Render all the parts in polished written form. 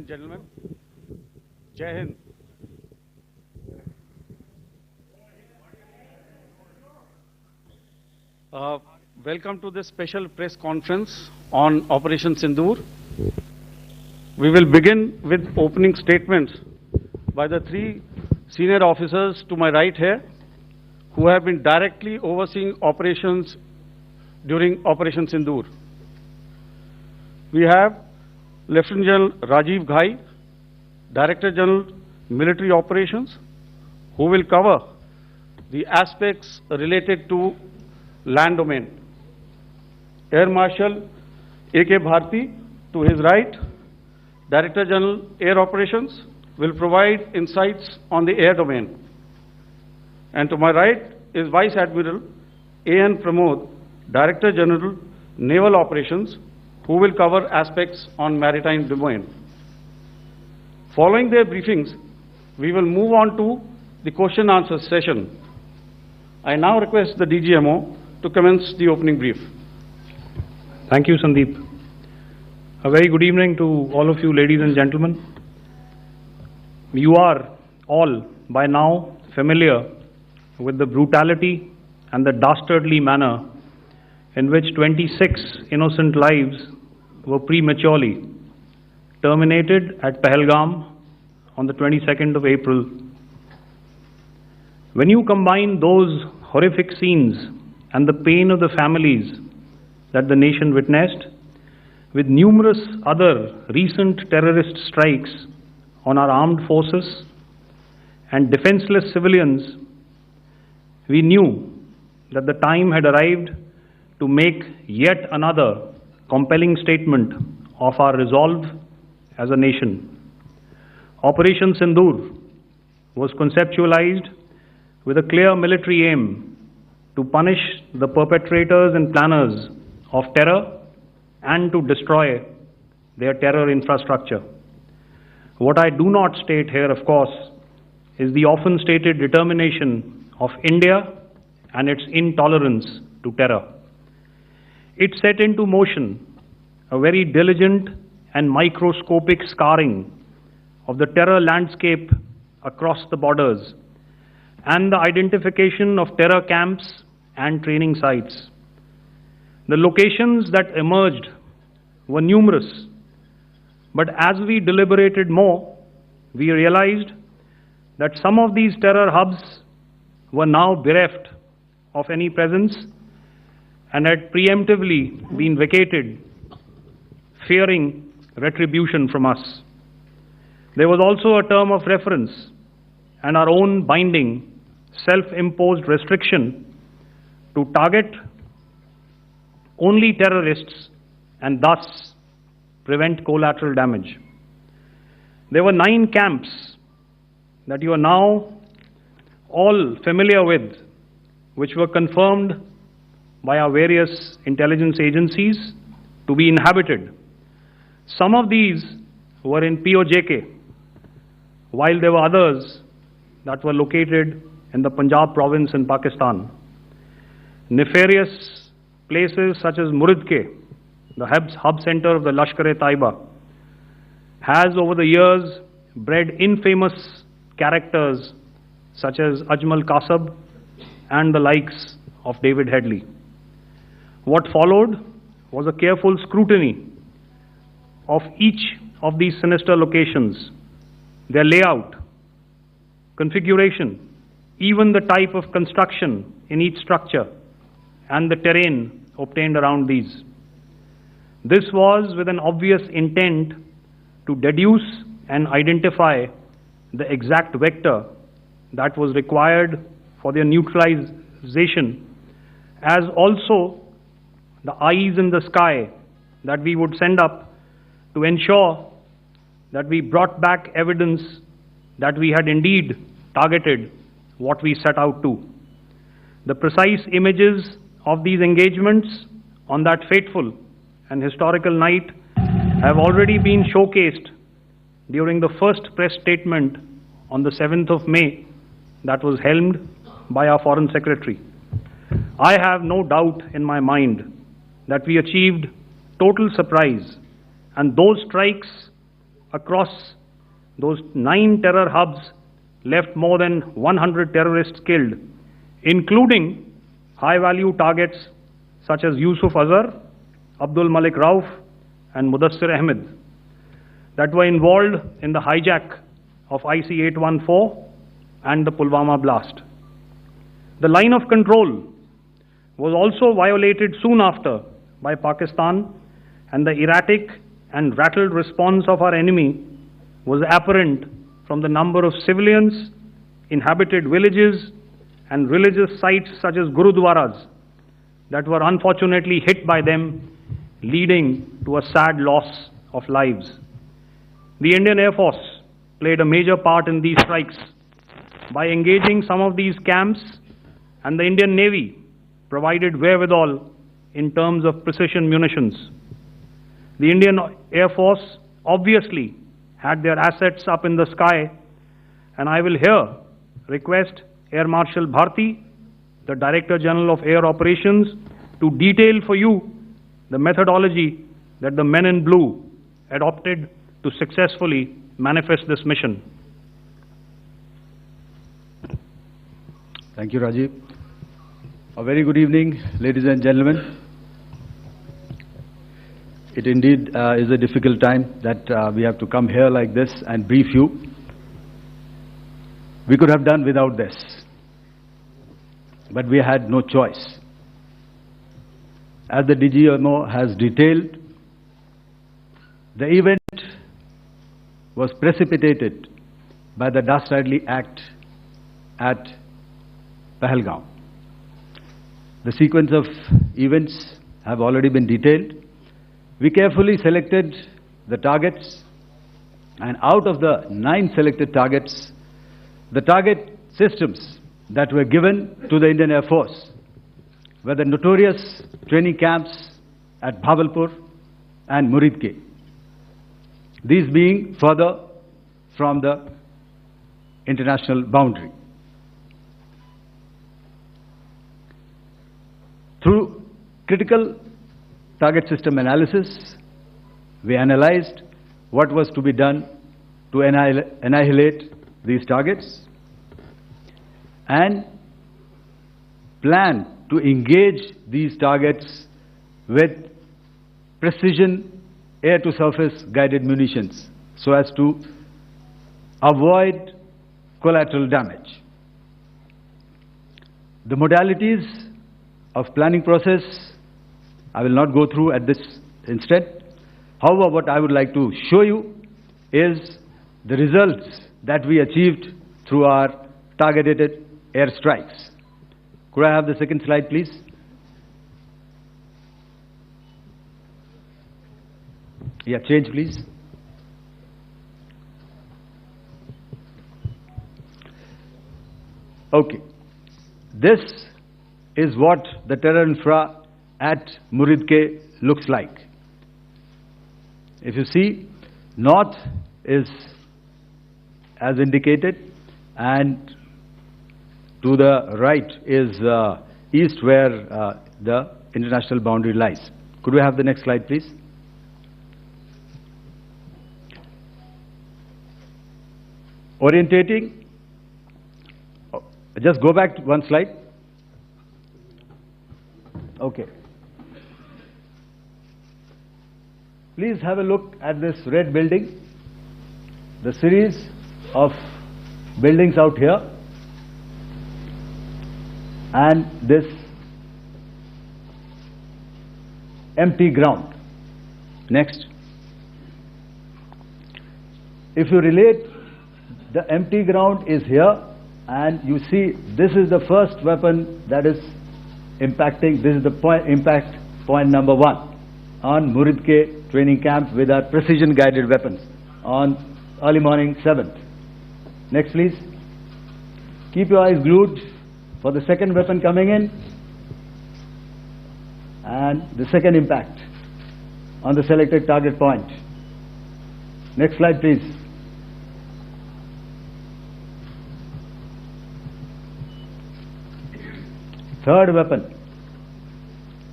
and gentlemen, Jai Hind. Welcome to this special press conference on Operation Sindoor. We will begin with opening statements by the three senior officers to my right here, who have been directly overseeing operations during Operation Sindoor. We have Lieutenant General Rajiv Ghai, Director General Military Operations, who will cover the aspects related to land domain. Air Marshal A.K. Bharti, to his right, Director General Air Operations, will provide insights on the air domain. And to my right is Vice Admiral A.N. Pramod, Director General Naval Operations, who will cover aspects on maritime domain. Following their briefings, we will move on to the question answer session. I now request the DGMO to commence the opening brief. Thank you, Sandeep. A very good evening to all of you, ladies and gentlemen. You are all by now familiar with the brutality and the dastardly manner in which 26 innocent lives were prematurely terminated at Pahalgam on the 22nd of April. When you combine those horrific scenes and the pain of the families that the nation witnessed with numerous other recent terrorist strikes on our armed forces and defenseless civilians, we knew that the time had arrived to make yet another compelling statement of our resolve as a nation. Operation Sindoor was conceptualized with a clear military aim to punish the perpetrators and planners of terror and to destroy their terror infrastructure. What I do not state here, of course, is the often stated determination of India and its intolerance to terror. It set into motion a very diligent and microscopic scarring of the terror landscape across the borders and the identification of terror camps and training sites. The locations that emerged were numerous, but as we deliberated more, we realized that some of these terror hubs were now bereft of any presence and had preemptively been vacated, fearing retribution from us. There was also a term of reference and our own binding, self-imposed restriction to target only terrorists and thus prevent collateral damage. There were 9 camps that you are now all familiar with, which were confirmed by our various intelligence agencies to be inhabited. Some of these were in POJK, while there were others that were located in the Punjab province in Pakistan. Nefarious places such as Muridke, the hub center of the Lashkar-e-Taiba, has over the years bred infamous characters such as Ajmal Kasab and the likes of David Headley. What followed was a careful scrutiny of each of these sinister locations, their layout, configuration, even the type of construction in each structure, and the terrain obtained around these. This was with an obvious intent to deduce and identify the exact vector that was required for their neutralization, as also the eyes in the sky that we would send up to ensure that we brought back evidence that we had indeed targeted what we set out to. The precise images of these engagements on that fateful and historical night have already been showcased during the first press statement on the 7th of May that was helmed by our Foreign Secretary. I have no doubt in my mind that we achieved total surprise, and those strikes across those 9 terror hubs left more than 100 terrorists killed, including high-value targets such as Yusuf Azhar, Abdul Malik Rauf, and Mudassir Ahmed that were involved in the hijack of IC-814 and the Pulwama blast. The line of control was also violated soon after by Pakistan, and the erratic and rattled response of our enemy was apparent from the number of civilians, inhabited villages, and religious sites such as Gurudwaras that were unfortunately hit by them, leading to a sad loss of lives. The Indian Air Force played a major part in these strikes by engaging some of these camps, and the Indian Navy provided wherewithal in terms of precision munitions. The Indian Air Force obviously had their assets up in the sky, and I will here request Air Marshal Bharti, the Director General of Air Operations, to detail for you the methodology that the men in blue adopted to successfully manifest this mission. Thank you, Rajiv. A very good evening, ladies and gentlemen. It indeed is a difficult time that we have to come here like this and brief you. We could have done without this, but we had no choice. As the DGMO has detailed, the event was precipitated by the dastardly act at Pahalgaon. The sequence of events have already been detailed. We carefully selected the targets, and out of the 9 selected targets, the target systems that were given to the Indian Air Force were the notorious training camps at Bhavalpur and Muridke, these being further from the international boundary. Through critical target system analysis, we analyzed what was to be done to annihilate these targets and plan to engage these targets with precision air-to-surface guided munitions so as to avoid collateral damage. The modalities of planning process I will not go through at this instant. However, what I would like to show you is the results that we achieved through our targeted air strikes. Could I have the second slide, please? Yeah, change, please. Okay. This is what the terror infra at Muridke looks like. If you see, north is as indicated, and to the right is east, where the international boundary lies. Could we have the next slide, please? Orientating. Just go back to one slide. Okay. Please have a look at this red building, the series of buildings out here, and this empty ground. Next. If you relate, the empty ground is here, and you see this is the first weapon that is impacting. This is the impact point number 1 on Muridke training camp with our precision guided weapons on early morning 7th. Next, please. Keep your eyes glued for the second weapon coming in and the second impact on the selected target point. Next slide, please. Third weapon,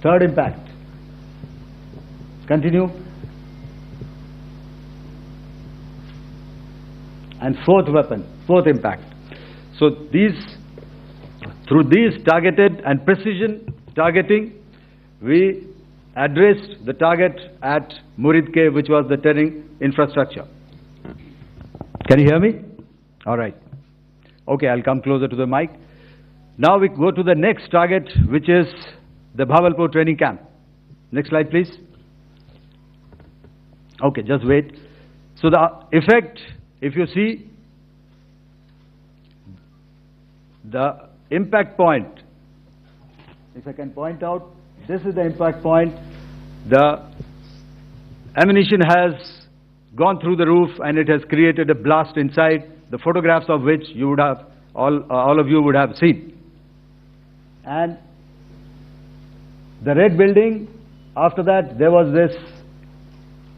third impact. Continue. and fourth weapon, fourth impact. So through these targeted and precision targeting, we addressed the target at Muridke, which was the terrain infrastructure. Can you hear me? All right. Okay, I'll come closer to the mic. Now we go to the next target, which is the Bhavalpur training camp. Next slide, please. Okay, just wait. So the effect, if you see, the impact point, if I can point out, this is the impact point. The ammunition has gone through the roof and it has created a blast inside, the photographs of which you would have, all of you would have seen. And the red building, after that there was this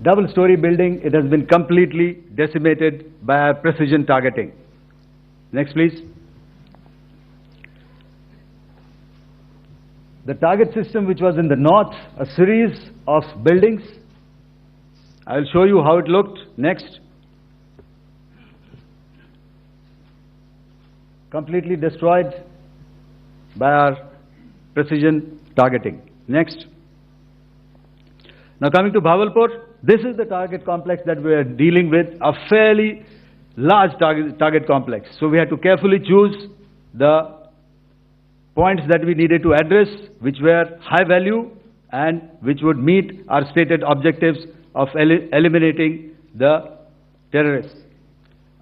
double-story building. It has been completely decimated by our precision targeting. Next, please. The target system, which was in the north, a series of buildings. I will show you how it looked. Next. Completely destroyed by our precision targeting. Next. Now coming to Bhavalpur, this is the target complex that we are dealing with, a fairly large target complex. So we had to carefully choose the points that we needed to address, which were high value and which would meet our stated objectives of eliminating the terrorists.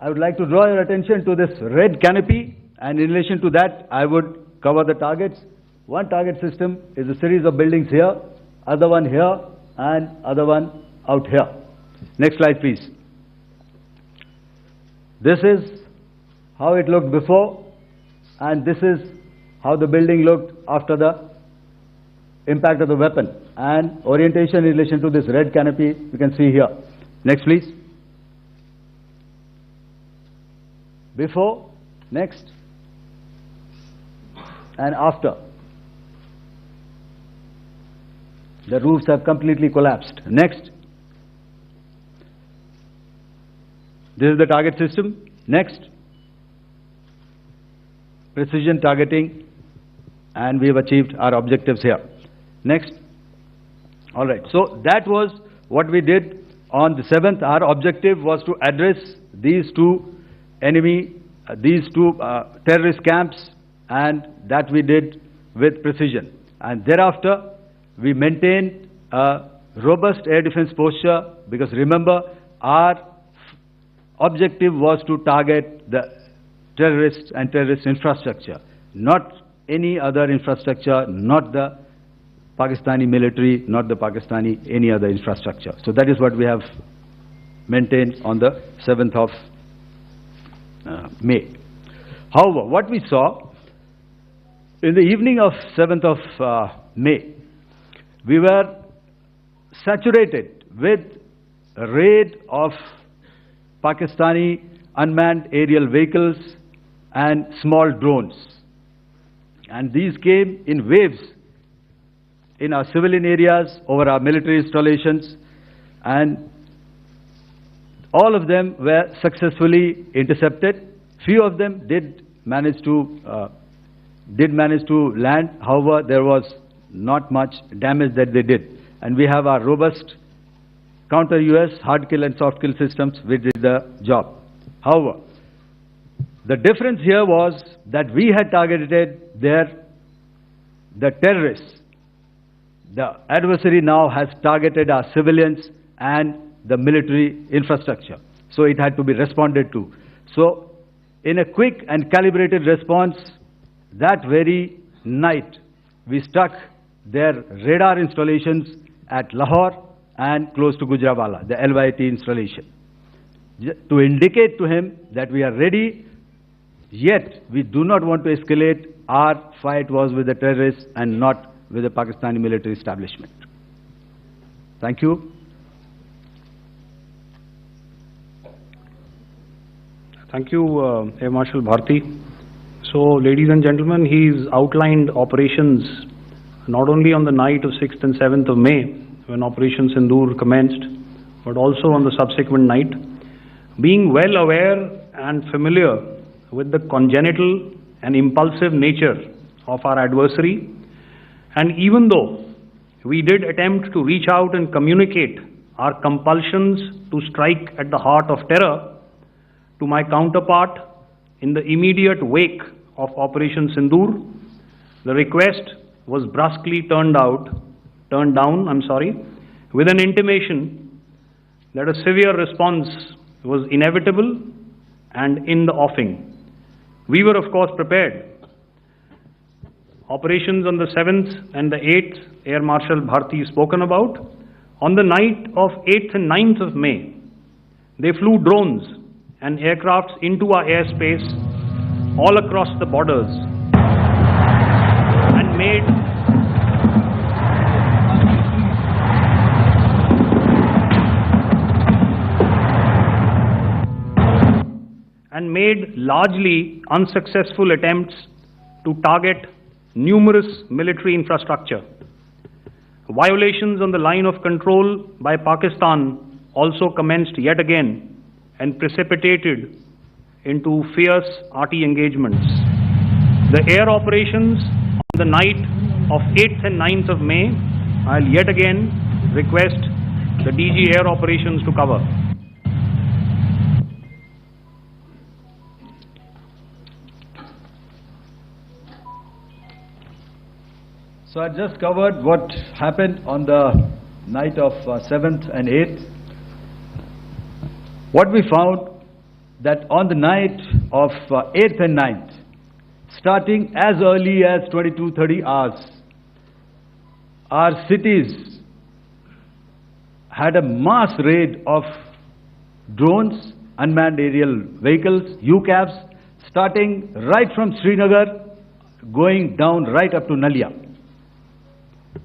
I would like to draw your attention to this red canopy, and in relation to that, I would cover the targets. One target system is a series of buildings here, other one here, and other one out here. Next slide, please. This is how it looked before, and this is how the building looked after the impact of the weapon. And orientation in relation to this red canopy, you can see here. Next, please. Before, next, and after. The roofs have completely collapsed. Next. This is the target system. Next. Precision targeting, and we have achieved our objectives here. Next. All right. So that was what we did on the 7th. Our objective was to address these two terrorist camps, and that we did with precision. And thereafter, we maintained a robust air defense posture, because remember, our objective was to target the terrorists and terrorist infrastructure, not any other infrastructure, not the Pakistani military, not the Pakistani any other infrastructure. So that is what we have maintained on the 7th of May. However, what we saw in the evening of 7th of May, we were saturated with a raid of Pakistani unmanned aerial vehicles and small drones. And these came in waves in our civilian areas, over our military installations, and all of them were successfully intercepted. Few of them did manage to land. However, there was not much damage that they did. And we have our robust counter-US hard kill and soft kill systems which did the job. However, the difference here was that we had targeted the terrorists. The adversary now has targeted our civilians and the military infrastructure. So it had to be responded to. So in a quick and calibrated response, that very night, we struck their radar installations at Lahore and close to Gujranwala, the LYT installation, to indicate to him that we are ready, yet we do not want to escalate. Our fight was with the terrorists and not with the Pakistani military establishment. Thank you. Thank you, Air Marshal Bharti. So, ladies and gentlemen, he's outlined operations not only on the night of 6th and 7th of May, when Operation Sindoor commenced, but also on the subsequent night. Being well aware and familiar with the congenital and impulsive nature of our adversary, and even though we did attempt to reach out and communicate our compulsions to strike at the heart of terror to my counterpart in the immediate wake of Operation Sindoor, the request was brusquely turned down, with an intimation that a severe response was inevitable and in the offing. We were, of course, prepared. Operations on the 7th and the 8th, Air Marshal Bharti spoken about. On the night of 8th and 9th of May, they flew drones and aircrafts into our airspace all across the borders and made largely unsuccessful attempts to target numerous military infrastructure. Violations on the line of control by Pakistan also commenced yet again and precipitated into fierce arty engagements. The air operations on the night of 8th and 9th of May, I'll yet again request the DG Air Operations to cover. So I just covered what happened on the night of 7th and 8th. What we found that on the night of 8th and 9th, starting as early as 22:30 hours, our cities had a mass raid of drones, unmanned aerial vehicles, UCAVs, starting right from Srinagar, going down right up to Nalia.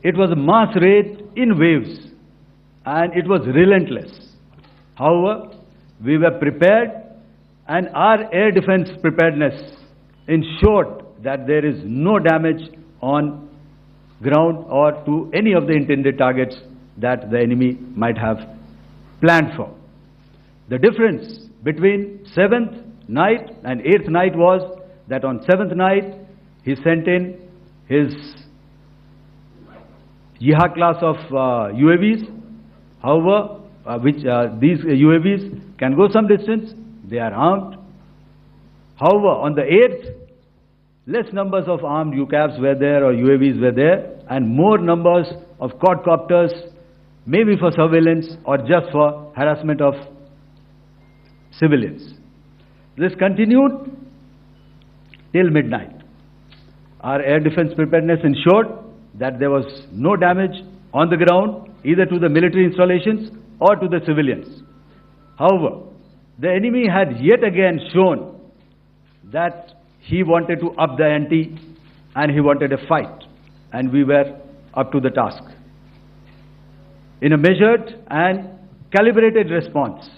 It was a mass raid in waves, and it was relentless. However, we were prepared, and our air defense preparedness ensured that there is no damage on ground or to any of the intended targets that the enemy might have planned for. The difference between 7th night and 8th night was that on 7th night, he sent in his Yeha class of UAVs. However, these UAVs can go some distance, they are armed. However, on the 8th, less numbers of armed UCAVs were there or UAVs were there, and more numbers of quadcopters, maybe for surveillance or just for harassment of civilians. This continued till midnight. Our air defense preparedness ensured that there was no damage on the ground, either to the military installations or to the civilians. However, the enemy had yet again shown that he wanted to up the ante and he wanted a fight, and we were up to the task. In a measured and calibrated response,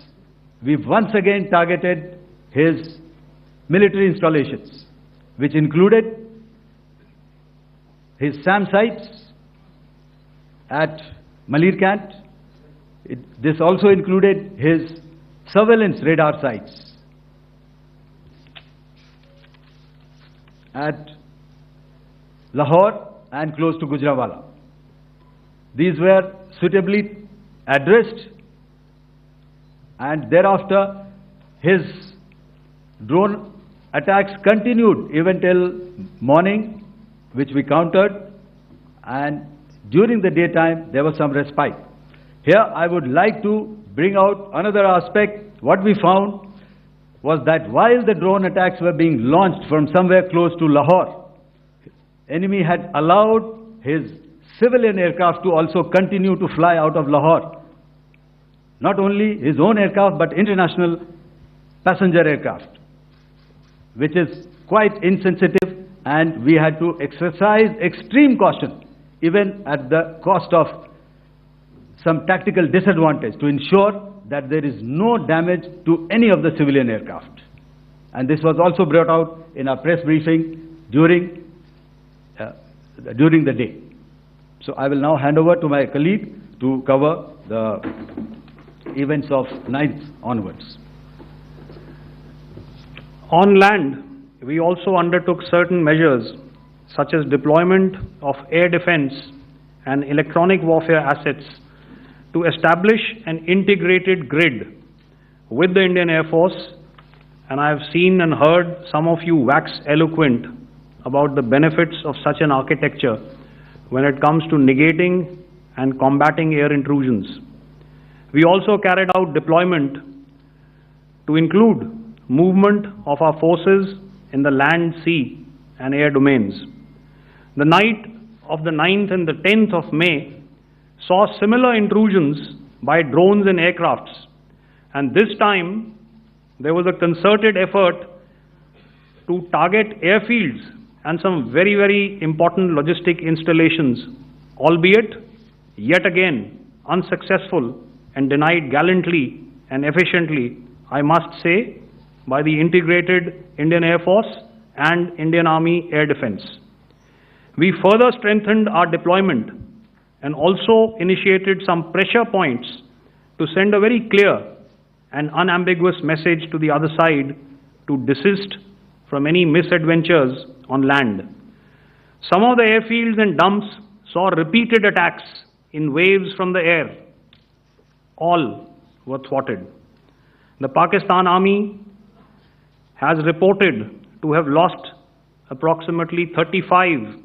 we once again targeted his military installations, which included his SAM sites at Malirkant. This also included his surveillance radar sites at Lahore and close to Gujranwala. These were suitably addressed, and thereafter his drone attacks continued even till morning, which we countered, and during the daytime there was some respite. Here I would like to bring out another aspect. What we found was that while the drone attacks were being launched from somewhere close to Lahore, enemy had allowed his civilian aircraft to also continue to fly out of Lahore. Not only his own aircraft, but international passenger aircraft, which is quite insensitive, and we had to exercise extreme caution, even at the cost of some tactical disadvantage, to ensure that there is no damage to any of the civilian aircraft. And this was also brought out in our press briefing during the day. So I will now hand over to my colleague to cover the events of 9th onwards. On land, we also undertook certain measures such as deployment of air defense and electronic warfare assets to establish an integrated grid with the Indian Air Force, and I have seen and heard some of you wax eloquent about the benefits of such an architecture when it comes to negating and combating air intrusions. We also carried out deployment to include movement of our forces in the land, sea and air domains. The night of the 9th and the 10th of May saw similar intrusions by drones and aircrafts, and this time there was a concerted effort to target airfields and some very, very important logistic installations, albeit yet again unsuccessful and denied gallantly and efficiently, I must say, by the integrated Indian Air Force and Indian Army Air Defense. We further strengthened our deployment and also initiated some pressure points to send a very clear and unambiguous message to the other side to desist from any misadventures on land. Some of the airfields and dumps saw repeated attacks in waves from the air. All were thwarted. The Pakistan Army has reported to have lost approximately 35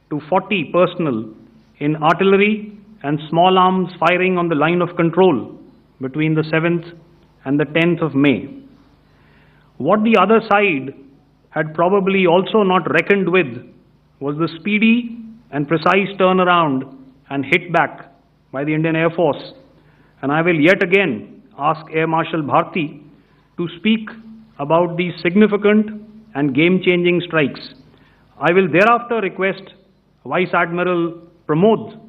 to 40 personnel in artillery and small arms firing on the line of control between the 7th and the 10th of May. What the other side had probably also not reckoned with was the speedy and precise turnaround and hit back by the Indian Air Force. And I will yet again ask Air Marshal Bharti to speak about these significant and game-changing strikes. I will thereafter request Vice Admiral Pramod,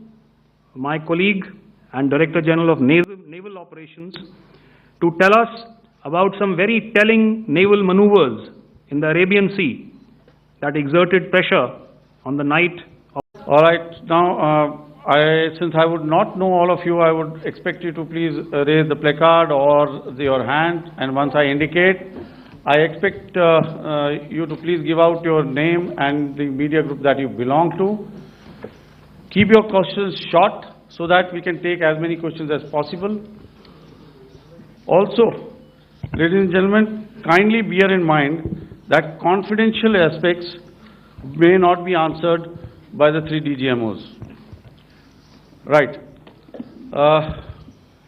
my colleague and Director General of Naval Operations, to tell us about some very telling naval maneuvers in the Arabian Sea that exerted pressure on the night of... All right, now since I would not know all of you, I would expect you to please raise the placard or your hand, and once I indicate, I expect you to please give out your name and the media group that you belong to. Keep your questions short so that we can take as many questions as possible. Also, ladies and gentlemen, kindly bear in mind that confidential aspects may not be answered by the 3 DGMOs. Right.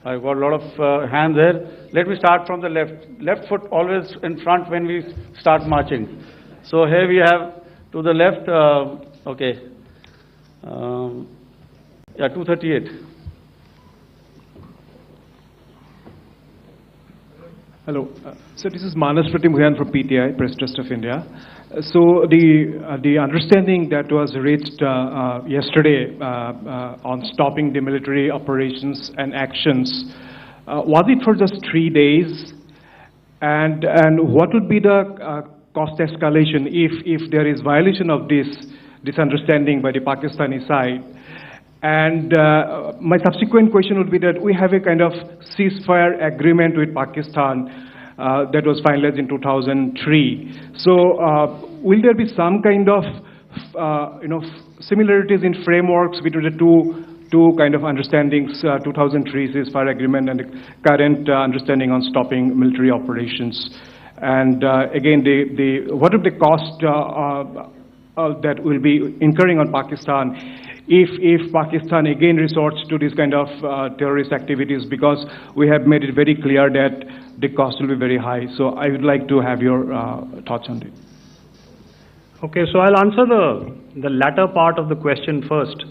I've got a lot of hands there. Let me start from the left. Left foot always in front when we start marching. So here we have to the left, okay. Yeah, 238. Hello. So this is Manas Pratimhuyan from PTI, Press Trust of India. So the understanding that was reached yesterday on stopping the military operations and actions, was it for just 3 days? And what would be the cost escalation if there is violation of this understanding by the Pakistani side? And my subsequent question would be that we have a kind of ceasefire agreement with Pakistan that was finalized in 2003. So will there be some kind of similarities in frameworks between the two kind of understandings, 2003 ceasefire agreement and the current understanding on stopping military operations? And again, what are the cost that will be incurring on Pakistan if Pakistan again resorts to this kind of terrorist activities, because we have made it very clear that the cost will be very high. So I would like to have your thoughts on it. Okay, so I'll answer the latter part of the question first.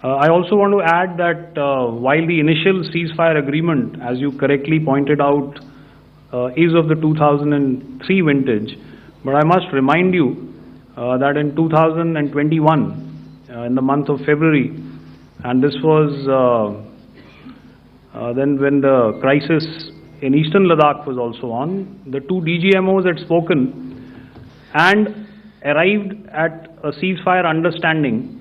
I also want to add that while the initial ceasefire agreement, as you correctly pointed out, is of the 2003 vintage, but I must remind you that in 2021, in the month of February, and this was then when the crisis in eastern Ladakh was also on, the 2 DGMOs had spoken and arrived at a ceasefire understanding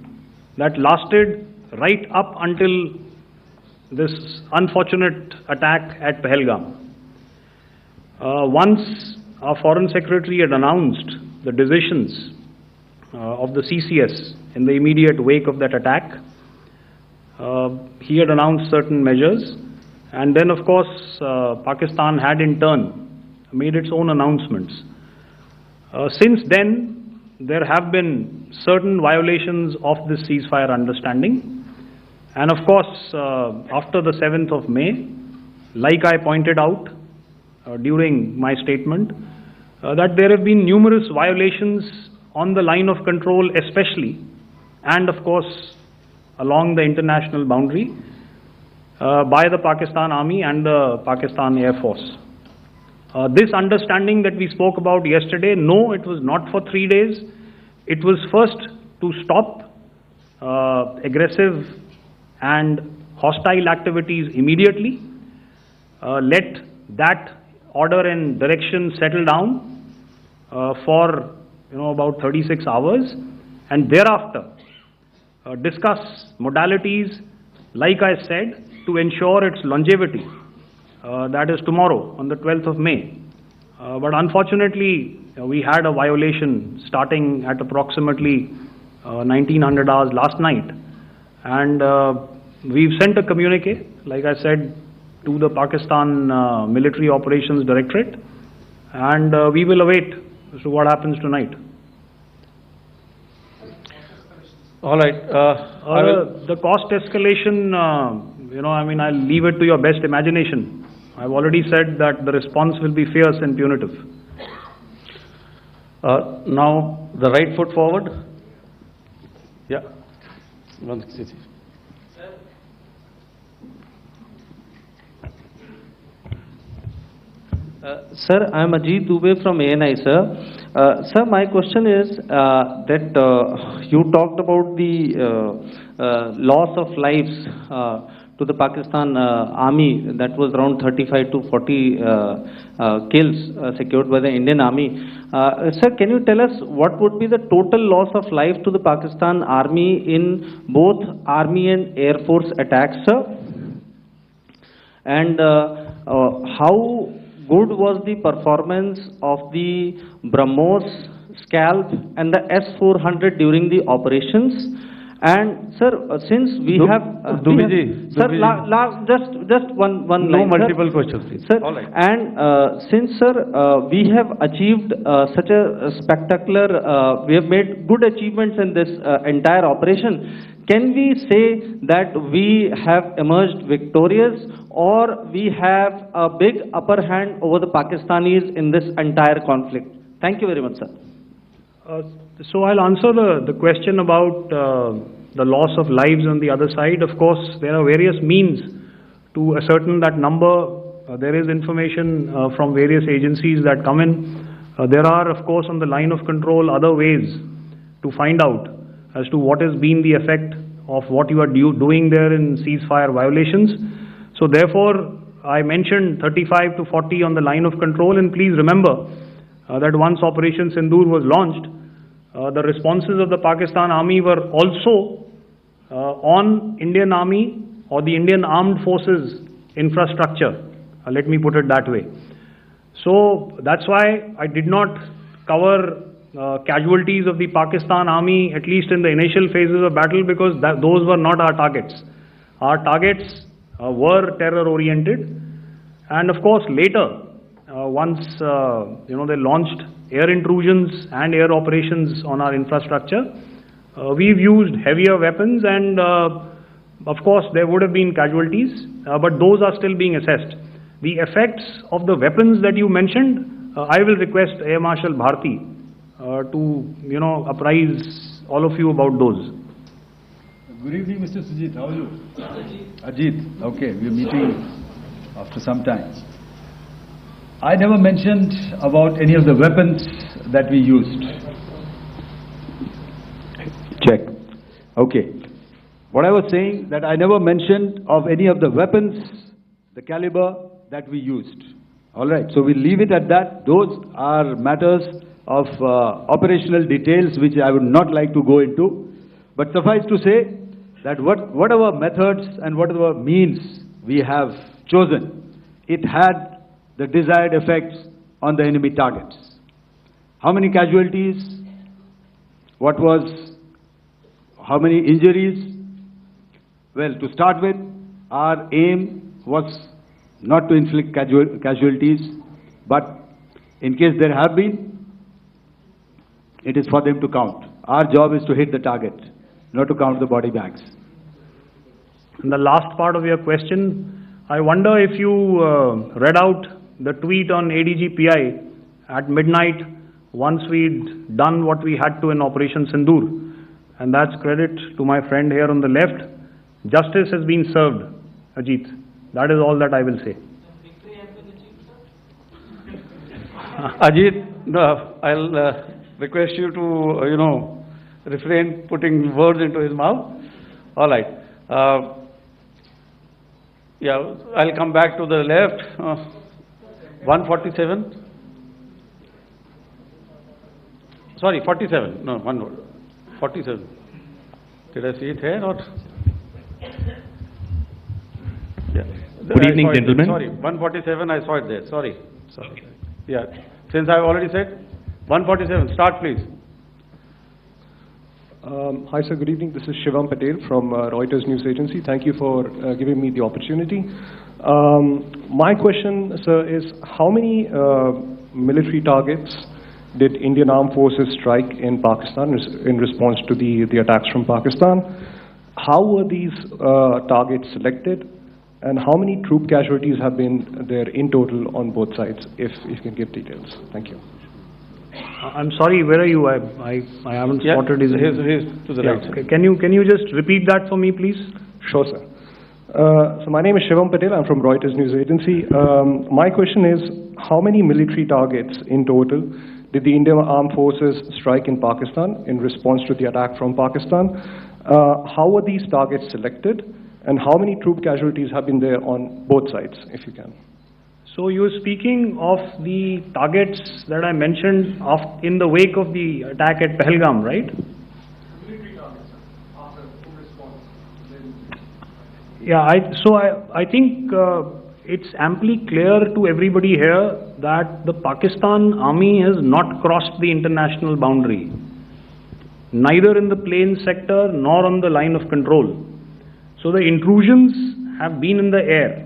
that lasted right up until this unfortunate attack at Pahalgam. Once our Foreign Secretary had announced the decisions of the CCS in the immediate wake of that attack. He had announced certain measures, and then of course Pakistan had in turn made its own announcements. Since then, there have been certain violations of this ceasefire understanding, and of course after the 7th of May, like I pointed out during my statement, that there have been numerous violations on the line of control especially, and of course along the international boundary by the Pakistan Army and the Pakistan Air Force. This understanding that we spoke about yesterday, no, it was not for 3 days. It was first to stop aggressive and hostile activities immediately, let that order and direction settle down for about 36 hours, and thereafter discuss modalities, like I said, to ensure its longevity. That is tomorrow, on the 12th of May. But unfortunately, we had a violation starting at approximately 1900 hours last night. And we've sent a communique, like I said, to the Pakistan Military Operations Directorate. And we will await as to what happens tonight. All right. The cost escalation, I'll leave it to your best imagination. I've already said that the response will be fierce and punitive. Now, the right foot forward. Yeah. Sir, I am Ajit Dubey from ANI, sir. Sir, my question is that you talked about the loss of lives to the Pakistan Army, that was around 35 to 40 kills secured by the Indian Army. Sir, can you tell us what would be the total loss of life to the Pakistan Army in both Army and Air Force attacks, sir? And how good was the performance of the BrahMos, Scalp and the S-400 during the operations? And sir, since we have sir, just one line. No multiple questions, please. Sir, all right. And since sir, we have achieved such a spectacular, we have made good achievements in this entire operation. Can we say that we have emerged victorious, or we have a big upper hand over the Pakistanis in this entire conflict? Thank you very much, sir. So I'll answer the question about the loss of lives on the other side. Of course, there are various means to ascertain that number. There is information from various agencies that come in. There are, of course, on the line of control, other ways to find out as to what has been the effect of what you are doing there in ceasefire violations. So therefore, I mentioned 35 to 40 on the line of control, and please remember that once Operation Sindoor was launched, the responses of the Pakistan Army were also on Indian Army or the Indian Armed Forces infrastructure. Let me put it that way. So that's why I did not cover casualties of the Pakistan Army, at least in the initial phases of battle, because those were not our targets. Our targets were terror-oriented, and of course later, once they launched air intrusions and air operations on our infrastructure, we've used heavier weapons, and of course there would have been casualties, but those are still being assessed. The effects of the weapons that you mentioned, I will request Air Marshal Bharti to apprise all of you about those. Good evening, Mr. Sujit. How are you? Ajit. Okay, we are meeting after some time. I never mentioned about any of the weapons that we used. Check. Okay. What I was saying, that I never mentioned of any of the weapons, the caliber that we used. All right. So we'll leave it at that. Those are matters of operational details which I would not like to go into. But suffice to say that whatever methods and whatever means we have chosen, it had the desired effects on the enemy targets. How many casualties? How many injuries? Well, to start with, our aim was not to inflict casualties, but in case there have been, it is for them to count. Our job is to hit the target, not to count the body bags. And the last part of your question, I wonder if you read out the tweet on ADG-PI at midnight once we'd done what we had to in Operation Sindoor. And that's credit to my friend here on the left. Justice has been served, Ajit. That is all that I will say. Ajit, I'll request you to, refrain putting words into his mouth. All right. Yeah, I'll come back to the left. 147. Sorry, 47. No, 47. Did I see it here or? Yeah. Good evening, gentlemen. Sorry, 147, I saw it there. Sorry. Yeah. Since I've already said 147, start please. Hi sir, good evening. This is Shivam Patel from Reuters News Agency. Thank you for giving me the opportunity. My question, sir, is how many military targets did Indian Armed Forces strike in Pakistan in response to the attacks from Pakistan? How were these targets selected? And how many troop casualties have been there in total on both sides, if you can give details? Thank you. I'm sorry, where are you? I haven't spotted his... He's to the right. Okay. Can you just repeat that for me, please? Sure, sir. So my name is Shivam Patel. I'm from Reuters News Agency. My question is, how many military targets in total did the Indian Armed Forces strike in Pakistan in response to the attack from Pakistan? How were these targets selected? And how many troop casualties have been there on both sides, if you can? So you were speaking of the targets that I mentioned in the wake of the attack at Pahalgam, right? Military targets, after full response. Yeah, I think it's amply clear to everybody here that the Pakistan army has not crossed the international boundary, neither in the plain sector nor on the line of control. So the intrusions have been in the air.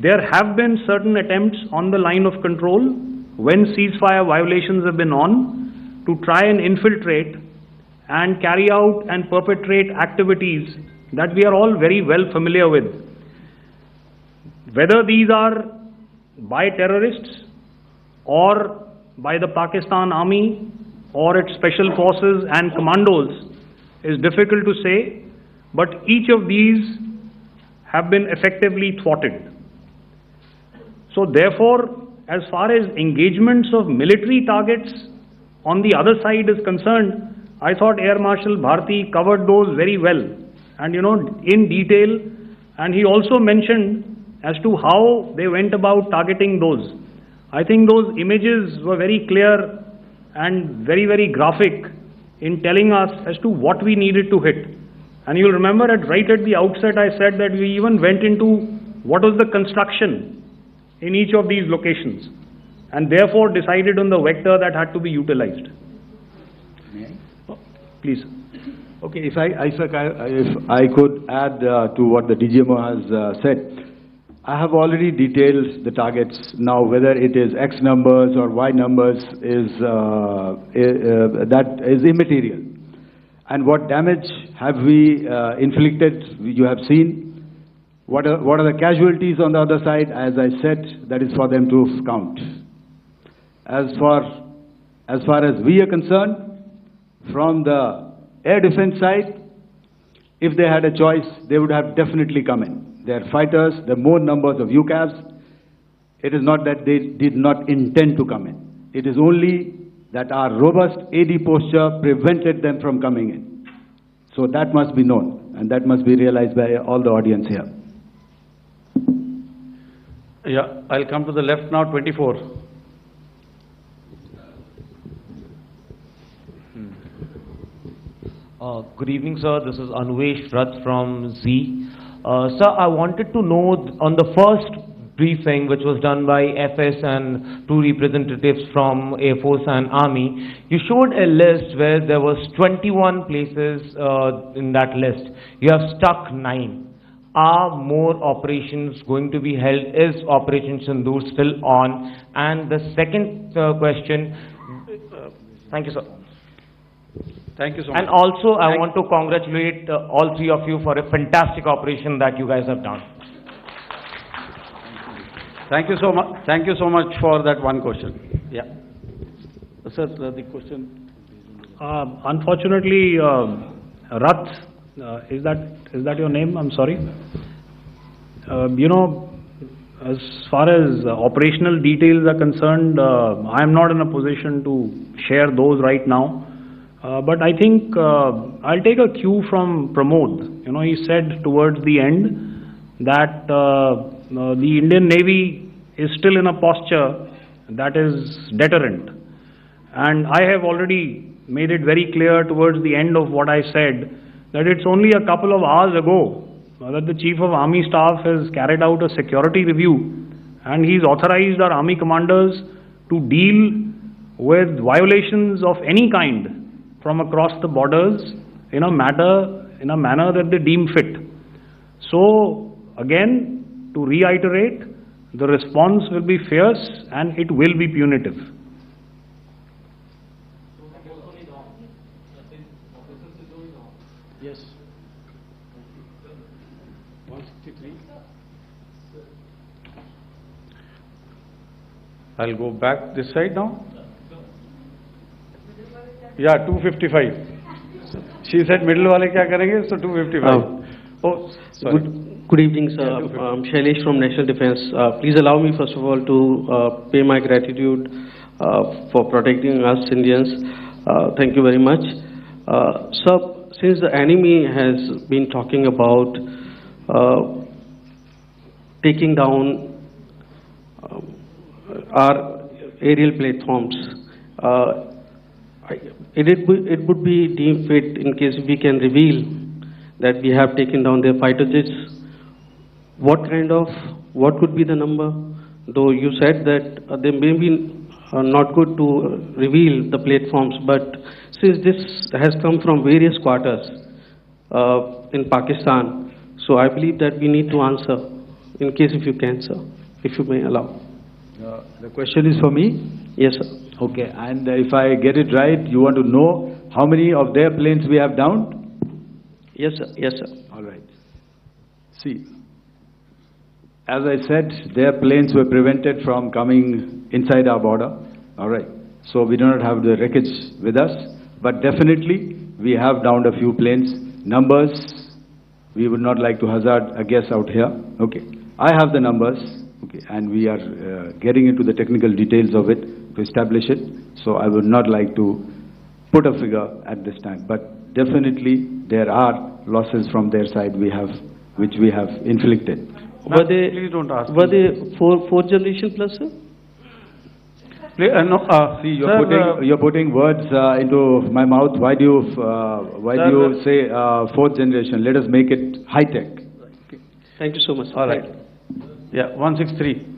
There have been certain attempts on the line of control when ceasefire violations have been on to try and infiltrate and carry out and perpetrate activities that we are all very well familiar with. Whether these are by terrorists or by the Pakistan army or its special forces and commandos is difficult to say, but each of these have been effectively thwarted. So therefore, as far as engagements of military targets on the other side is concerned, I thought Air Marshal Bharti covered those very well and in detail, and he also mentioned as to how they went about targeting those. I think those images were very clear and very, very graphic in telling us as to what we needed to hit. And you'll remember right at the outset I said that we even went into what was the construction in each of these locations and therefore decided on the vector that had to be utilized. May I? Please. Okay, if I could add to what the DGMO has said, I have already detailed the targets. Now, whether it is X numbers or Y numbers that is immaterial. And what damage have we inflicted, you have seen. What are the casualties on the other side? As I said, that is for them to count. As far as we are concerned, from the air defense side, if they had a choice, they would have definitely come in. They are fighters, there are more numbers of UCAVs. It is not that they did not intend to come in. It is only that our robust AD posture prevented them from coming in. So that must be known, and that must be realized by all the audience here. Yeah, I'll come to the left now, 24. Good evening, sir. This is Anvesh Rath from Z. Sir, I wanted to know on the first briefing which was done by FS and two representatives from Air Force and Army, you showed a list where there was 21 places in that list. You have stuck 9. Are more operations going to be held? Is Operation Sindoor still on? And the second question, thank you, sir. Thank you so much. And also, I want to congratulate all three of you for a fantastic operation that you guys have done. Thank you so much. Thank you so much for that one question. Yeah. Sir, the question. Unfortunately, Rath, is that your name? I'm sorry. You know, as far as operational details are concerned, I am not in a position to share those right now. But I think I'll take a cue from Pramod. You know, he said towards the end that the Indian Navy is still in a posture that is deterrent. And I have already made it very clear towards the end of what I said that it's only a couple of hours ago that the Chief of Army Staff has carried out a security review and he's authorized our Army commanders to deal with violations of any kind from across the borders in a manner that they deem fit. So again, to reiterate, the response will be fierce and it will be punitive. Yes. 163. I'll go back this side now. Yeah, 255. She said middle wale kya karenge, so 255. Oh, sorry. Good evening, sir. I'm Shailesh from National Defense. Please allow me, first of all, to pay my gratitude for protecting us Indians. Thank you very much. Sir, since the enemy has been talking about taking down our aerial platforms, it would be deemed fit in case we can reveal that we have taken down their fighter jets. What could be the number? Though you said that they may be not good to reveal the platforms, but since this has come from various quarters in Pakistan, so I believe that we need to answer, in case if you can, sir, if you may allow. The question is for me? Yes, sir. Okay, and if I get it right, you want to know how many of their planes we have downed? Yes, sir. Yes, sir. All right. See, as I said, their planes were prevented from coming inside our border. All right. So we do not have the wreckage with us, but definitely we have downed a few planes. Numbers, we would not like to hazard a guess out here. Okay. I have the numbers. Okay, and we are getting into the technical details of it to establish it. So I would not like to put a figure at this time, but definitely there are losses from their side which we have inflicted. Were they, please don't ask. Were they fourth generation plus, sir? No, see, you're putting words into my mouth. Why do you say fourth generation? Let us make it high tech. Okay. Thank you so much. All right. Yeah, 163.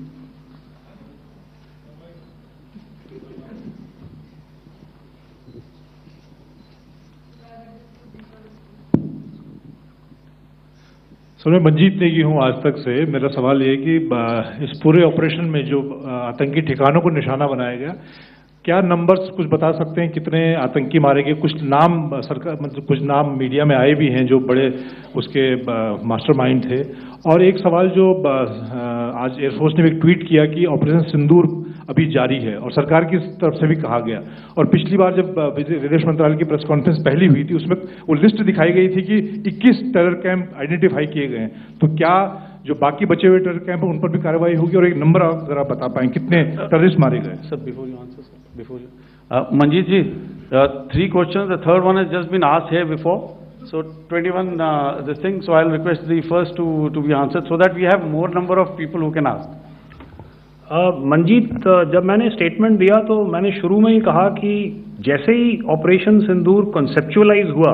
Sir मैं मंजीत नेगी हूँ आज तक से। मेरा सवाल ये है कि इस पूरे ऑपरेशन में जो आतंकी ठिकानों को निशाना बनाया गया, क्या नंबर्स कुछ बता सकते हैं कितने आतंकी मारे गए? कुछ नाम सरकार मतलब कुछ नाम मीडिया में आए भी हैं जो बड़े उसके मास्टरमाइंड थे। और एक सवाल जो आज एयरफोर्स ने एक ट्वीट किया कि ऑपरेशन सिंदूर अभी जारी है और सरकार की तरफ से भी कहा गया, और पिछली बार जब विदेश मंत्रालय की प्रेस कॉन्फ्रेंस पहली हुई थी उसमें वो लिस्ट दिखाई गई थी कि 21 टेरर कैंप आइडेंटिफाई किए गए हैं। तो क्या जो बाकी बचे हुए टेरर कैंप हैं उन पर भी कार्रवाई होगी? और एक नंबर अगर आप बता पाएं कितने टेररिस्ट मारे गए? Sir before you answer, sir before you Manjeet ji, 3 questions. The third one has just been asked here before. So 21 this thing. So I'll request the first to be answered so that we have more number of people who can ask. Manjeet, जब मैंने statement दिया तो मैंने शुरू में ही कहा कि जैसे ही ऑपरेशन सिंदूर कॉन्सेप्चुअलाइज हुआ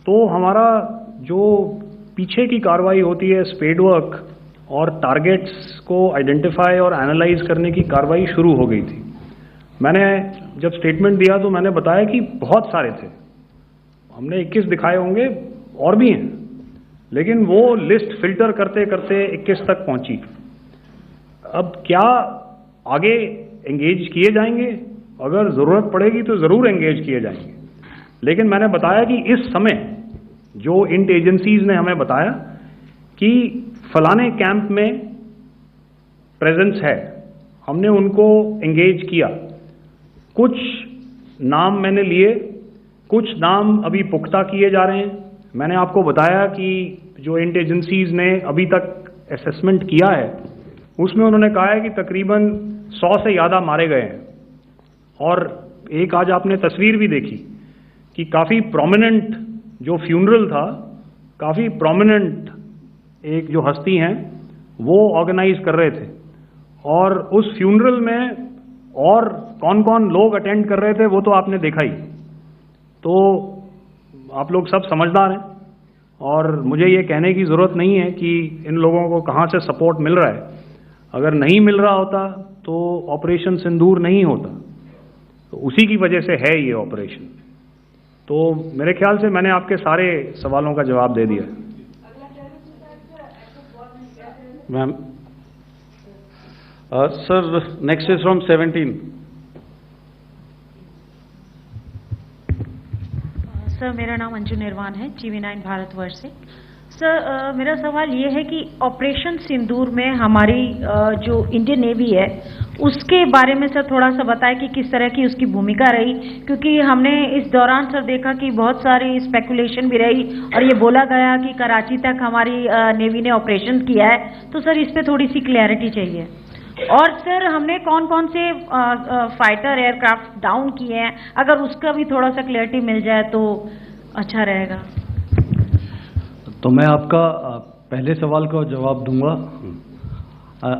तो हमारा जो पीछे की कार्रवाई होती है स्पेड वर्क और टारगेट्स को आइडेंटिफाई और एनालाइज करने की कार्रवाई शुरू हो गई थी। मैंने जब स्टेटमेंट दिया तो मैंने बताया कि बहुत सारे थे, हमने 21 दिखाए होंगे और भी हैं, लेकिन वो लिस्ट फिल्टर करते करते 21 तक पहुंची। अब क्या आगे एंगेज किए जाएंगे? अगर ज़रूरत पड़ेगी तो ज़रूर एंगेज किए जाएंगे, लेकिन मैंने बताया कि इस समय जो इंट एजेंसीज ने हमें बताया कि फलाने कैंप में प्रेजेंस है, हमने उनको एंगेज किया। कुछ नाम मैंने लिए, कुछ नाम अभी पुख्ता किए जा रहे हैं। मैंने आपको बताया कि जो इंट एजेंसीज ने अभी तक असेसमेंट किया है उसमें उन्होंने कहा है कि तकरीबन 100 से ज़्यादा मारे गए हैं। और एक आज आपने तस्वीर भी देखी कि काफ़ी प्रोमिनेंट जो फ्यूनरल था, काफ़ी प्रोमिनेंट एक जो हस्ती हैं वो ऑर्गेनाइज कर रहे थे, और उस फ्यूनरल में और कौन कौन लोग अटेंड कर रहे थे वो तो आपने देखा ही। तो आप लोग सब समझदार हैं और मुझे ये कहने की ज़रूरत नहीं है कि इन लोगों को कहाँ से सपोर्ट मिल रहा है। अगर नहीं मिल रहा होता तो ऑपरेशन सिंदूर नहीं होता, तो उसी की वजह से है ये ऑपरेशन। तो मेरे ख्याल से मैंने आपके सारे सवालों का जवाब दे दिया। Ma'am, sir, next is from 17। Sir, मेरा नाम अंजू निर्वाण है, GV9 भारतवर्ष से। सर, मेरा सवाल ये है कि ऑपरेशन सिंदूर में हमारी जो इंडियन नेवी है उसके बारे में सर थोड़ा सा बताएं कि किस तरह की उसकी भूमिका रही, क्योंकि हमने इस दौरान सर देखा कि बहुत सारी स्पेकुलेशन भी रही और ये बोला गया कि कराची तक हमारी नेवी ने ऑपरेशन किया है। तो सर इस पे थोड़ी सी क्लैरिटी चाहिए। और सर हमने कौन कौन से फाइटर एयरक्राफ्ट डाउन किए हैं, अगर उसका भी थोड़ा सा क्लैरिटी मिल जाए तो अच्छा रहेगा। तो मैं आपका पहले सवाल का जवाब दूंगा।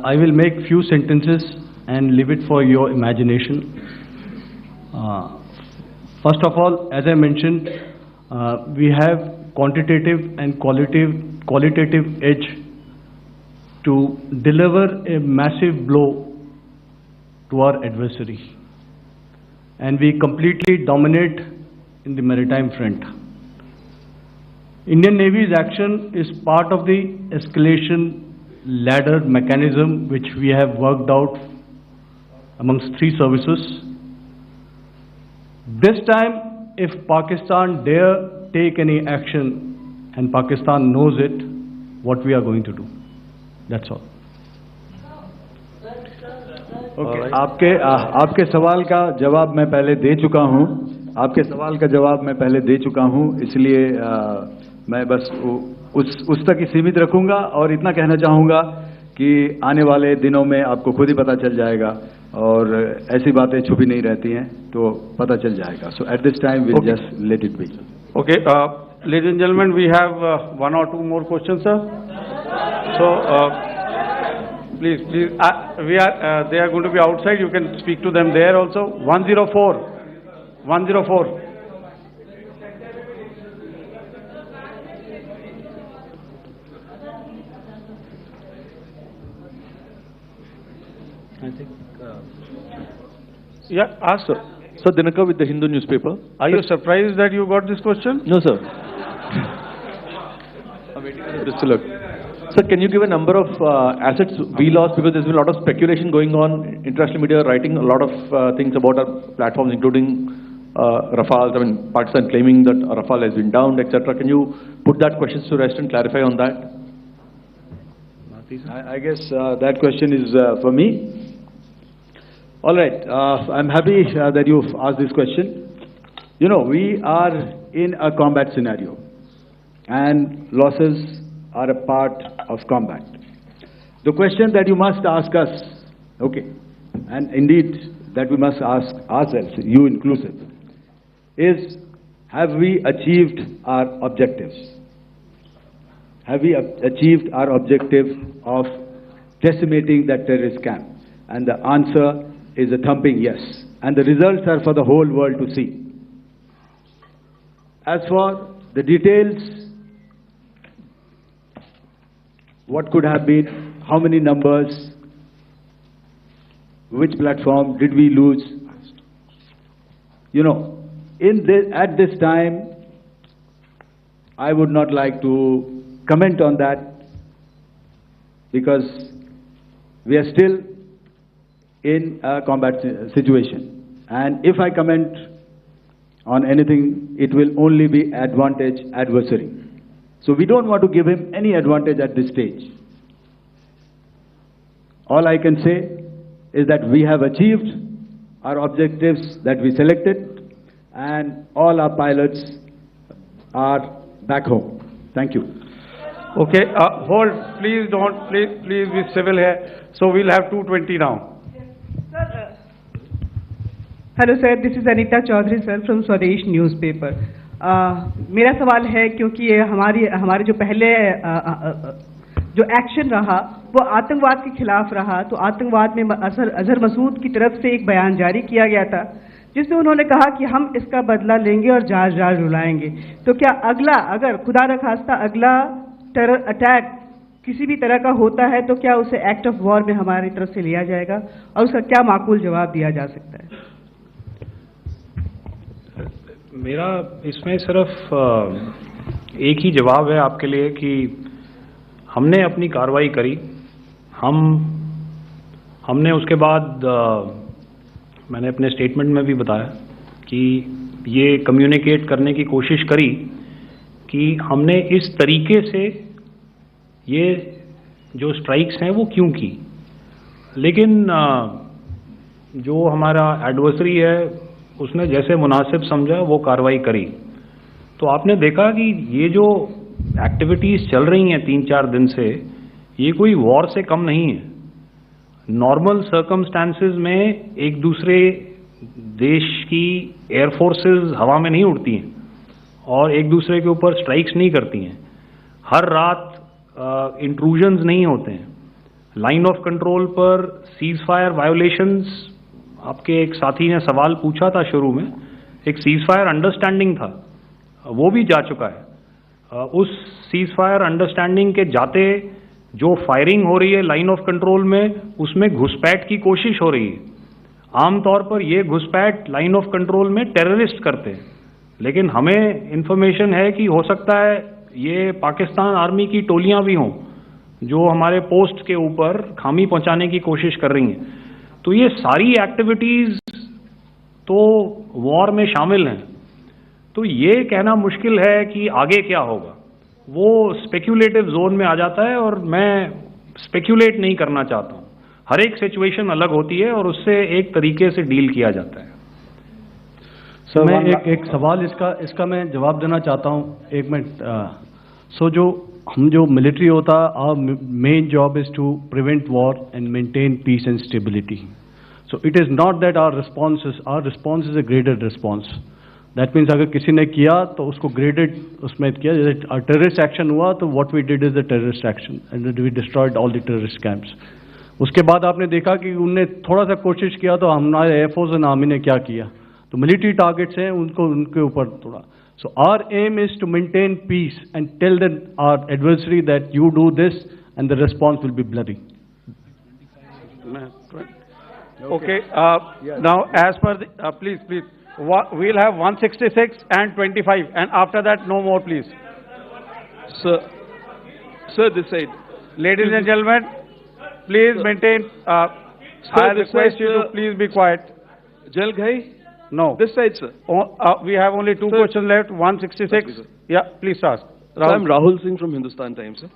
I will make few sentences and leave it for your imagination. First of all, as I mentioned, we have quantitative and qualitative edge to deliver a massive blow to our adversary, and we completely dominate in the maritime front. Indian Navy's action is part of the escalation ladder mechanism which we have worked out amongst 3 services. This time, if Pakistan dare take any action, and Pakistan knows it, what we are going to do. That's all. Okay. आपके सवाल का जवाब मैं पहले दे चुका हूँ। आपके सवाल का जवाब मैं पहले दे चुका हूँ, इसलिए मैं बस उस तक ही सीमित रखूंगा और इतना कहना चाहूँगा कि आने वाले दिनों में आपको खुद ही पता चल जाएगा, और ऐसी बातें छुपी नहीं रहती हैं, तो पता चल जाएगा। So at this time we'll just let it be. Okay, ladies and gentlemen, we have 1 or 2 more questions, sir. So please, they are going to be outside. You can speak to them there also. 104. I think. Yeah, ask sir. Sir, Dinakar with the Hindu newspaper. Are you surprised that you got this question? No, sir. I'm waiting for this to look. Sir, can you give a number of assets we lost, because there's been a lot of speculation going on, international media writing a lot of things about our platforms, including Rafale. I mean, Pakistan claiming that Rafale has been downed, etc. Can you put that question to rest and clarify on that? I guess that question is for me. All right, I'm happy that you've asked this question. You know, we are in a combat scenario, and losses are a part of combat. The question that you must ask us, okay, and indeed that we must ask ourselves, you inclusive, is have we achieved our objectives? Have we achieved our objective of decimating that terrorist camp? And the answer is a thumping yes. And the results are for the whole world to see. As for the details, what could have been how many numbers, which platform did we lose? You know, at this time, I would not like to comment on that because we are still in a combat situation. And if I comment on anything, it will only be adversary. So we don't want to give him any advantage at this stage. All I can say is that we have achieved our objectives that we selected, and all our pilots are back home. Thank you. Okay, hold, please don't, please be civil here. So we'll have 220 now. Hello sir, this is Anita Chaudhary sir from Swadesh newspaper. मेरा सवाल है, क्योंकि ये हमारे जो पहले जो action रहा वो आतंकवाद के खिलाफ रहा, तो आतंकवाद में अजहर मसूद की तरफ से एक बयान जारी किया गया था जिसमें उन्होंने कहा कि हम इसका बदला लेंगे और जाज रुलाएंगे। तो क्या अगला, अगर खुदा न खास्ता अगला टेरर अटैक किसी भी तरह का होता है, तो क्या उसे एक्ट ऑफ वॉर में हमारी तरफ से लिया जाएगा और उसका क्या माकूल जवाब दिया जा सकता है? मेरा इसमें सिर्फ एक ही जवाब है आपके लिए कि हमने अपनी कार्रवाई करी। हमने उसके बाद मैंने अपने स्टेटमेंट में भी बताया कि ये कम्युनिकेट करने की कोशिश करी कि हमने इस तरीके से ये जो स्ट्राइक्स हैं वो क्यों की। लेकिन जो हमारा एडवर्सरी है उसने जैसे मुनासिब समझा वो कार्रवाई करी। तो आपने देखा कि ये जो एक्टिविटीज़ चल रही हैं 3-4 दिन से, ये कोई वॉर से कम नहीं है। नॉर्मल सर्कमस्टांसेस में एक दूसरे देश की एयरफोर्सेस हवा में नहीं उड़ती हैं और एक दूसरे के ऊपर स्ट्राइक्स नहीं करती हैं। हर रात इंट्रूजन्स नहीं होते हैं। लाइन ऑफ कंट्रोल पर सीज फायर वायोलेशंस, आपके एक साथी ने सवाल पूछा था शुरू में, एक सीज फायर अंडरस्टैंडिंग था, वो भी जा चुका है। उस सीज फायर अंडरस्टैंडिंग के जाते जो फायरिंग हो रही है लाइन ऑफ कंट्रोल में, उसमें घुसपैठ की कोशिश हो रही है। आमतौर पर ये घुसपैठ लाइन ऑफ कंट्रोल में टेररिस्ट करते हैं, लेकिन हमें इंफॉर्मेशन है कि हो सकता है ये पाकिस्तान आर्मी की टोलियां भी हों जो हमारे पोस्ट के ऊपर खामी पहुंचाने की कोशिश कर रही हैं। तो ये सारी एक्टिविटीज तो वॉर में शामिल हैं। तो ये कहना मुश्किल है कि आगे क्या होगा, वो स्पेक्यूलेटिव जोन में आ जाता है और मैं स्पेक्यूलेट नहीं करना चाहता हूँ। हर एक सिचुएशन अलग होती है और उससे एक तरीके से डील किया जाता है। सर मैं एक सवाल इसका मैं जवाब देना चाहता हूँ, एक मिनट। हम जो मिलिट्री होता है, our main job is to prevent war and maintain peace and stability. So it is not that our response is a graded response. That means अगर किसी ने किया तो उसको graded उसमें किया, जैसे terrorist action हुआ तो what we did is the terrorist action and we destroyed all the terrorist camps. उसके बाद आपने देखा कि उनने थोड़ा सा कोशिश किया तो हमारे एयरफोर्स और आर्मी ने क्या किया, तो मिलिट्री टारगेट्स हैं उनके ऊपर थोड़ा। So our aim is to maintain peace and tell our adversary that you do this and the response will be bloody. Okay, now as per the, please, we'll have 166 and 25 and after that no more please. Sir, this side. Ladies and gentlemen, please maintain, I request you to please be quiet. Jal Ghai? No. This side, sir. We have only two questions left, 166. Yeah, please ask. So I'm Rahul Singh from Hindustan Times, sir.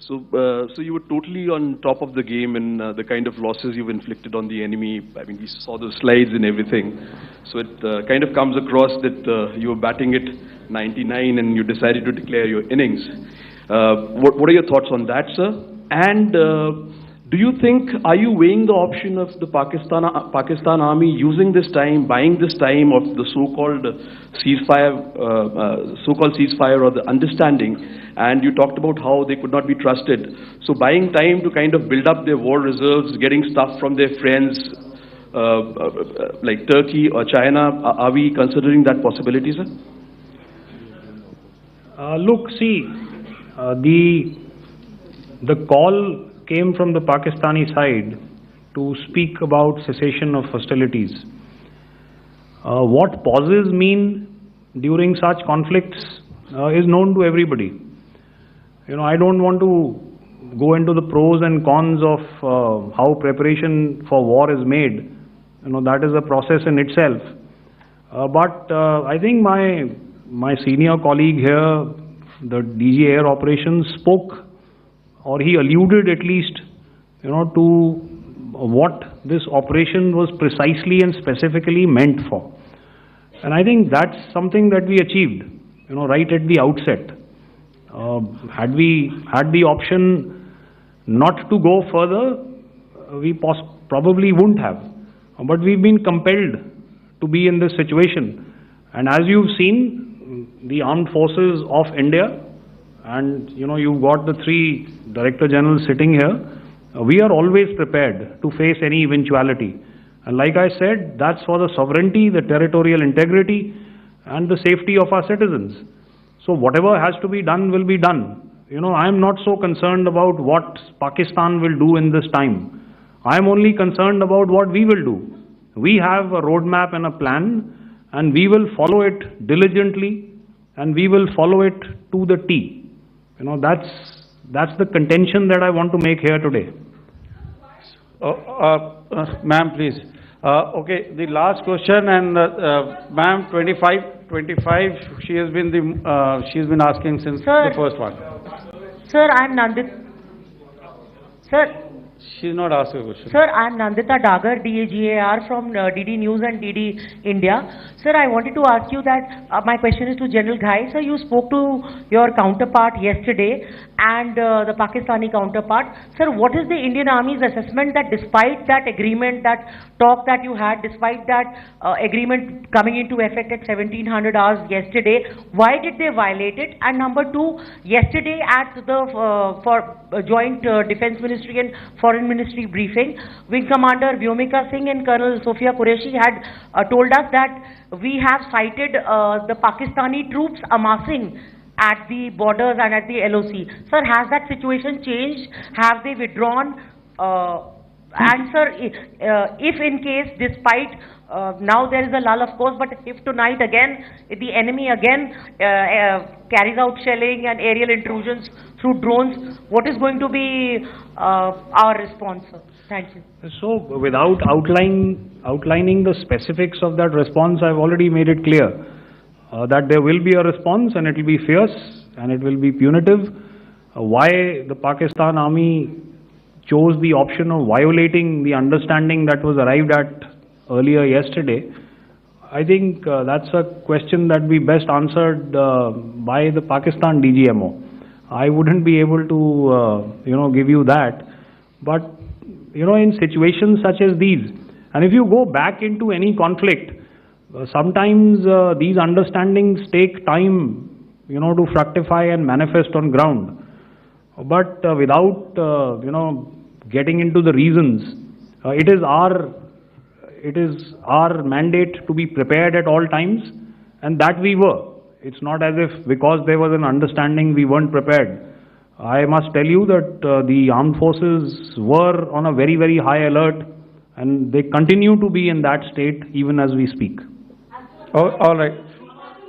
So you were totally on top of the game in the kind of losses you've inflicted on the enemy. I mean, we saw the slides and everything. So it kind of comes across that you were batting it 99 and you decided to declare your innings. What are your thoughts on that, sir? And do you think, are you weighing the option of the Pakistan army using this time, buying this time of the so-called ceasefire or the understanding? And you talked about how they could not be trusted. So buying time to kind of build up their war reserves, getting stuff from their friends like Turkey or China, are we considering that possibility, sir? Look, see, the call came from the Pakistani side to speak about cessation of hostilities. What pauses mean during such conflicts is known to everybody. I don't want to go into the pros and cons of how preparation for war is made. That is a process in itself. But I think my senior colleague here, the DG Air Operations, spoke, or he alluded at least, to what this operation was precisely and specifically meant for. And I think that's something that we achieved, right at the outset. Had we had the option not to go further, we probably wouldn't have. But we've been compelled to be in this situation. And as you've seen, the armed forces of India, and you've got the 3 Director Generals sitting here, we are always prepared to face any eventuality. And like I said, that's for the sovereignty, the territorial integrity, and the safety of our citizens. So whatever has to be done will be done. I'm not so concerned about what Pakistan will do in this time. I'm only concerned about what we will do. We have a roadmap and a plan, and we will follow it diligently, and we will follow it to the T. That's the contention that I want to make here today. Ma'am, please. Okay, the last question, and ma'am, 25. She has been asking since the first one. Sir, I'm Nandita. Sir. She's not asking a question. Sir, I'm Nandita Dagar, DGAR from DD News and DD India. Sir, I wanted to ask you that my question is to General Ghai. Sir, you spoke to your counterpart yesterday and the Pakistani counterpart. Sir, what is the Indian Army's assessment that despite that agreement, that talk that you had, despite that agreement coming into effect at 1700 hours yesterday, why did they violate it? And number 2, yesterday at the Joint Defense Ministry and Foreign Ministry briefing, Wing Commander Vyomika Singh and Colonel Sophia Qureshi had told us that we have cited the Pakistani troops amassing at the borders and at the LOC. Sir, has that situation changed? Have they withdrawn? And sir, if in case, despite now there is a lull, of course, but if tonight again the enemy again carries out shelling and aerial intrusions through drones, what is going to be our response, sir? Thank you. So, without outlining the specifics of that response, I've already made it clear that there will be a response, and it will be fierce and it will be punitive. Why the Pakistan Army chose the option of violating the understanding that was arrived at earlier yesterday, I think that's a question that we best answered by the Pakistan DGMO. I wouldn't be able to, give you that. But, in situations such as these, and if you go back into any conflict, sometimes these understandings take time, to fructify and manifest on ground. But without, getting into the reasons, it is our mandate to be prepared at all times, and that we were. It's not as if because there was an understanding we weren't prepared. I must tell you that the armed forces were on a very, very high alert, and they continue to be in that state even as we speak. Oh, all right.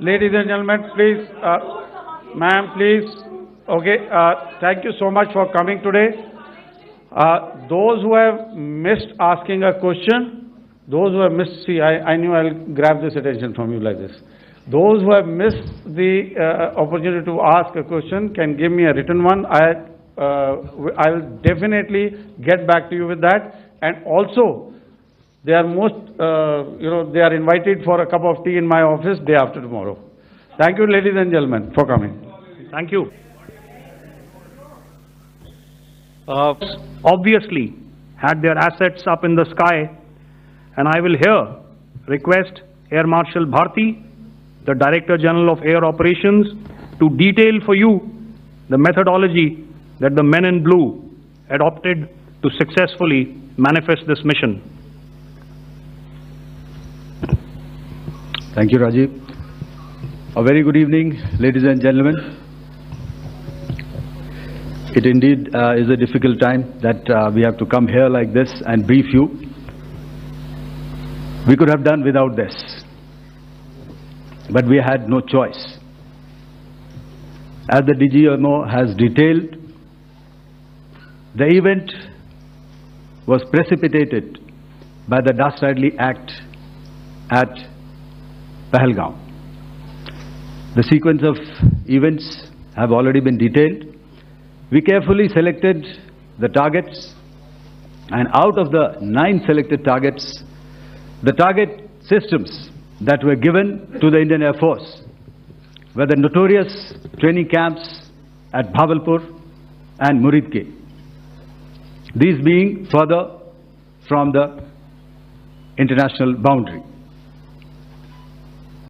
Ladies and gentlemen, please, ma'am, please. Okay, thank you so much for coming today. Those who have missed asking a question, those who have missed, see, I knew I'll grab this attention from you like this. Those who have missed the opportunity to ask a question can give me a written one. I'll definitely get back to you with that. And also, they are they are invited for a cup of tea in my office day after tomorrow. Thank you, ladies and gentlemen, for coming. Thank you. Obviously had their assets up in the sky, and I will here request Air Marshal Bharti, the Director General of Air Operations, to detail for you the methodology that the men in blue adopted to successfully manifest this mission. Thank you, Rajiv. A very good evening, ladies and gentlemen. It indeed is a difficult time that we have to come here like this and brief you. We could have done without this, but we had no choice. As the DGMO has detailed, the event was precipitated by the dastardly act at Pahalgam. The sequence of events have already been detailed. We carefully selected the targets, and out of the 9 selected targets, the target systems that were given to the Indian Air Force were the notorious training camps at Bhavalpur and Muridke. These being further from the international boundary.